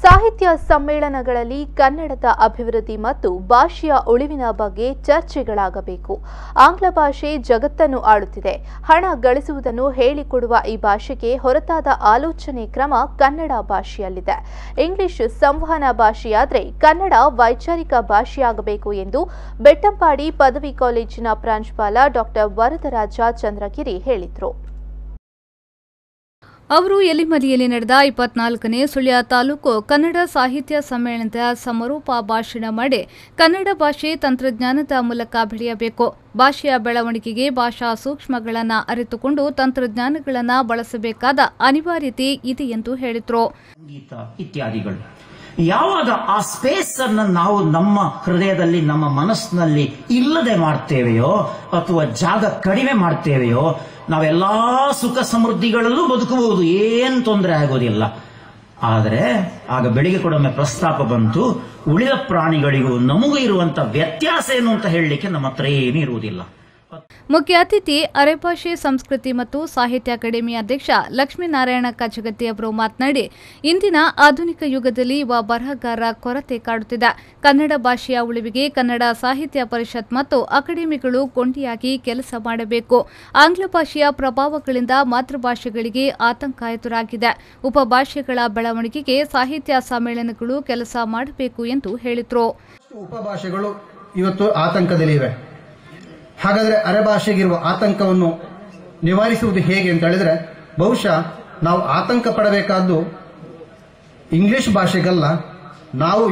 ಸಾಹಿತ್ಯ ಸಮ್ಮೇಳನಗಳಲ್ಲಿ ಕನ್ನಡದ ಅಭಿವೃದ್ಧಿ ಮತ್ತು ಭಾಷೆಯ ಉಳಿವಿನ ಬಗ್ಗೆ ಚರ್ಚೆಗಳಾಗಬೇಕು. ಆಂಗ್ಲ ಭಾಷೆ ಜಗತ್ತನ್ನು ಆಳುತ್ತಿದೆ. ಹಣ ಗಳಿಸುವುದನ್ನು ಹೇಳಿಕೊಡುವ ಈ ಭಾಷೆಗೆ ಹೊರತಾದ ಆಲೋಚನೆ ಕ್ರಮ ಕನ್ನಡ ಭಾಷೆಯಲ್ಲಿದೆ. ಇಂಗ್ಲಿಷ್ ಸಂವಹನ ಭಾಷೆಯಾದರೆ ಕನ್ನಡ ವೈಚಾರಿಕ ಭಾಷೆಯಾಗಬೇಕು ಎಂದು ಬೆಟ್ಟಂಪಾಡಿ ಪದವಿ ಕಾಲೇಜಿನ ಪ್ರಾಂಶುಪಾಲ ಡಾಕ್ಟರ್ ವರದರಾಜ ಚಂದ್ರಗಿರಿ ಹೇಳಿದರು. ಅವರು ಎಲಿಮಲಿಯಲ್ಲಿ ನಡೆದ 24ನೇ ಸುಳ್ಯ ತಾಲೂಕು ಕನ್ನಡ ಸಾಹಿತ್ಯ ಸಮ್ಮೇಳನದ ಸಮಾರೋಪ ಭಾಷಣ ಮಾಡಿ ಕನ್ನಡ ಭಾಷೆ ತಂತ್ರಜ್ಞಾನದ ಮೂಲಕ ಬೆಳೆಯಬೇಕು. ಭಾಷೆಯ ಬೆಳವಣಿಗೆಗೆ ಭಾಷಾ ಸೂಕ್ಷ್ಮಗಳನ್ನು ಅರಿತುಕೊಂಡು ತಂತ್ರಜ್ಞಾನಗಳನ್ನು ಬಳಸಬೇಕಾದ ಅನಿವಾರ್ಯತೆ ಇದೆ ಎಂದು ಹೇಳಿದರು. ಸಂಗೀತ ಇತ್ಯಾದಿಗಳು ಯಾವಾಗ ಆ ಸ್ಪೇಸ್ ಅನ್ನು ನಾವು ನಮ್ಮ ಹೃದಯದಲ್ಲಿ ನಮ್ಮ ಮನಸ್ಸಿನಲ್ಲಿ ಇಲ್ಲದೆ ಮಾಡ್ತೇವೆಯೋ ಅಥವಾ ಜಾಗ ಕಡಿಮೆ ಮಾಡ್ತೇವೆಯೋ ನಾವೆಲ್ಲಾ ಸುಖ ಸಮೃದ್ಧಿಗಳಲ್ಲೂ ಬದುಕಬಹುದು, ಏನು ತೊಂದರೆ ಆಗೋದಿಲ್ಲ. ಆದರೆ ಆಗ ಬೆಳಿಗ್ಗೆ ಕೊಡೊಮ್ಮೆ ಪ್ರಸ್ತಾಪ ಬಂತು, ಉಳಿದ ಪ್ರಾಣಿಗಳಿಗೂ ನಮಗೂ ಇರುವಂತ ವ್ಯತ್ಯಾಸ ಏನು ಅಂತ ಹೇಳಲಿಕ್ಕೆ ನಮ್ಮ ಹತ್ರ ಏನೂ ಇರುವುದಿಲ್ಲ. ಮುಖ್ಯ ಅತಿಥಿ ಅರೆಭಾಷೆ ಸಂಸ್ಕೃತಿ ಮತ್ತು ಸಾಹಿತ್ಯ ಅಕಾಡೆಮಿ ಅಧ್ಯಕ್ಷ ಲಕ್ಷ್ಮೀನಾರಾಯಣ ಕಚಗತ್ತಿ ಅವರು ಮಾತನಾಡಿ, ಇಂದಿನ ಆಧುನಿಕ ಯುಗದಲ್ಲಿ ಯುವ ಬರಹಗಾರರ ಕೊರತೆ ಕಾಡುತ್ತಿದೆ. ಕನ್ನಡ ಭಾಷೆಯ ಉಳಿವಿಗೆ ಕನ್ನಡ ಸಾಹಿತ್ಯ ಪರಿಷತ್ ಮತ್ತು ಅಕಾಡೆಮಿಗಳು ಕೊಂಡಿಯಾಗಿ ಕೆಲಸ ಮಾಡಬೇಕು. ಆಂಗ್ಲ ಭಾಷೆಯ ಪ್ರಭಾವಗಳಿಂದ ಮಾತೃಭಾಷೆಗಳಿಗೆ ಆತಂಕ ಎದುರಾಗಿದೆ. ಉಪಭಾಷೆಗಳ ಬೆಳವಣಿಗೆಗೆ ಸಾಹಿತ್ಯ ಸಮ್ಮೇಳನಗಳು ಕೆಲಸ ಮಾಡಬೇಕು ಎಂದು ಹೇಳಿದರು. ಉಪಭಾಷೆಗಳು ಇವತ್ತು ಆತಂಕದಲ್ಲಿವೆ. ಹಾಗಾದರೆ ಅರೆಭಾಷೆಗಿರುವ ಆತಂಕವನ್ನು ನಿವಾರಿಸುವುದು ಹೇಗೆ ಅಂತ ಹೇಳಿದ್ರೆ, ಬಹುಶಃ ನಾವು ಆತಂಕ ಪಡಬೇಕಾದ್ದು ಇಂಗ್ಲಿಷ್ ಭಾಷೆಗಲ್ಲ. ನಾವು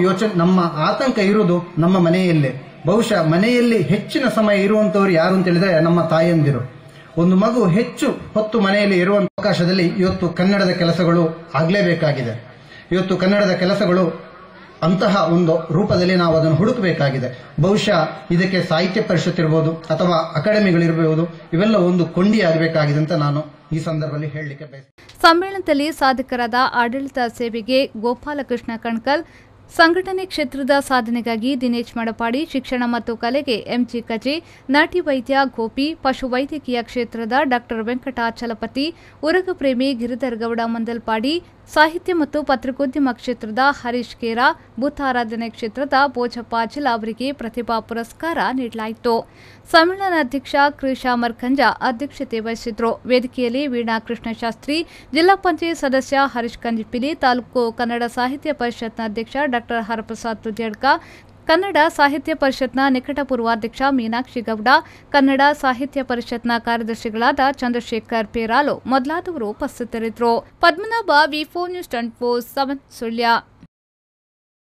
ನಮ್ಮ ಆತಂಕ ಇರುವುದು ನಮ್ಮ ಮನೆಯಲ್ಲೇ. ಬಹುಶಃ ಮನೆಯಲ್ಲಿ ಹೆಚ್ಚಿನ ಸಮಯ ಇರುವಂತವರು ಯಾರು ಅಂತ ಹೇಳಿದ್ರೆ ನಮ್ಮ ತಾಯಂದಿರು. ಒಂದು ಮಗು ಹೆಚ್ಚು ಹೊತ್ತು ಮನೆಯಲ್ಲಿ ಇರುವಂತ ಅವಕಾಶದಲ್ಲಿ ಇವತ್ತು ಕನ್ನಡದ ಕೆಲಸಗಳು ಆಗಲೇಬೇಕಾಗಿದೆ. ಇವತ್ತು ಕನ್ನಡದ ಕೆಲಸಗಳು ಅಂತಹ ಒಂದು ರೂಪದಲ್ಲಿ ನಾವು ಅದನ್ನು ಹುಡುಕಬೇಕಾಗಿದೆ. ಬಹುಶಃ ಇದಕ್ಕೆ ಸಾಹಿತ್ಯ ಪರಿಷತ್ ಇರಬಹುದು ಅಥವಾ ಅಕಾಡೆಮಿಗಳಿರಬಹುದು, ಇವೆಲ್ಲ ಒಂದು ಕೊಂಡಿ ಆಗಬೇಕಾಗಿದೆ ಅಂತ ನಾನು ಈ ಸಂದರ್ಭದಲ್ಲಿ ಹೇಳಲಿಕ್ಕೆ ಬಯಸ್ತೇನೆ. ಸಮ್ಮೇಳನದಲ್ಲಿ ಸಾಧಕರಾದ ಆಡಳಿತ ಸೇವೆಗೆ ಗೋಪಾಲಕೃಷ್ಣ ಕಣ್ಕಲ್, ಸಂಘಟನೆ ಕ್ಷೇತ್ರದ ಸಾಧನೆಗಾಗಿ ದಿನೇಶ್ ಮಡಪಾಡಿ, ಶಿಕ್ಷಣ ಮತ್ತು ಕಲೆಗೆ ಎಂಜಿ ಕಜೆ, ನಾಟಿ ವೈದ್ಯ ಗೋಪಿ, ಪಶುವೈದ್ಯಕೀಯ ಕ್ಷೇತ್ರದ ಡಾ ವೆಂಕಟಾಚಲಪತಿ, ಉರಗಪ್ರೇಮಿ ಗಿರಿಧರ್ ಗೌಡ ಮಂದಲ್ಪಾಡಿ, ಸಾಹಿತ್ಯ ಮತ್ತು ಪತ್ರಿಕೋದ್ಯಮ ಕ್ಷೇತ್ರದ ಹರೀಶ್ ಕೇರಾ, ಭೂತಾರಾಧನೆ ಕ್ಷೇತ್ರದ ಬೋಜಪ್ಪ ಜಿಲ್ಲಾ ಅವರಿಗೆ ಪ್ರತಿಭಾ ಪುರಸ್ಕಾರ ನೀಡಲಾಯಿತು. ಸಮ್ಮೇಳನಾಧ್ಯಕ್ಷ ಕ್ರಿಷಾ ಮರ್ಖಂಜ ಅಧ್ಯಕ್ಷತೆ ವಹಿಸಿದ್ರು. ವೇದಿಕೆಯಲ್ಲಿ ವೀಣಾ ಕೃಷ್ಣಶಾಸ್ತ್ರಿ, ಜಿಲ್ಲಾ ಪಂಚಾಯತ್ ಸದಸ್ಯ ಹರೀಶ್ ಕಂಜಿಪಿಲಿ, ತಾಲೂಕು ಕನ್ನಡ ಸಾಹಿತ್ಯ ಪರಿಷತ್ನ ಅಧ್ಯಕ್ಷ ಡಾ ಹರಪ್ರಸಾದ್ ತುದ್ಯಡ್ಕ, ಕನ್ನಡ ಸಾಹಿತ್ಯ ಪರಿಷತ್ನ ನಿಕಟ ಪೂರ್ವಾಧ್ಯಕ್ಷ ಮೀನಾಕ್ಷಿ ಗೌಡ, ಕನ್ನಡ ಸಾಹಿತ್ಯ ಪರಿಷತ್ನ ಕಾರ್ಯದರ್ಶಿಗಳಾದ ಚಂದ್ರಶೇಖರ್ ಪೇರಾಲು ಮೊದಲಾದವರು ಉಪಸ್ಥಿತರಿದ್ದರು. ಪದ್ಮನಾಭ, ವಿ4 ನ್ಯೂಸ್ 24/7 ಸುಳ್ಯ.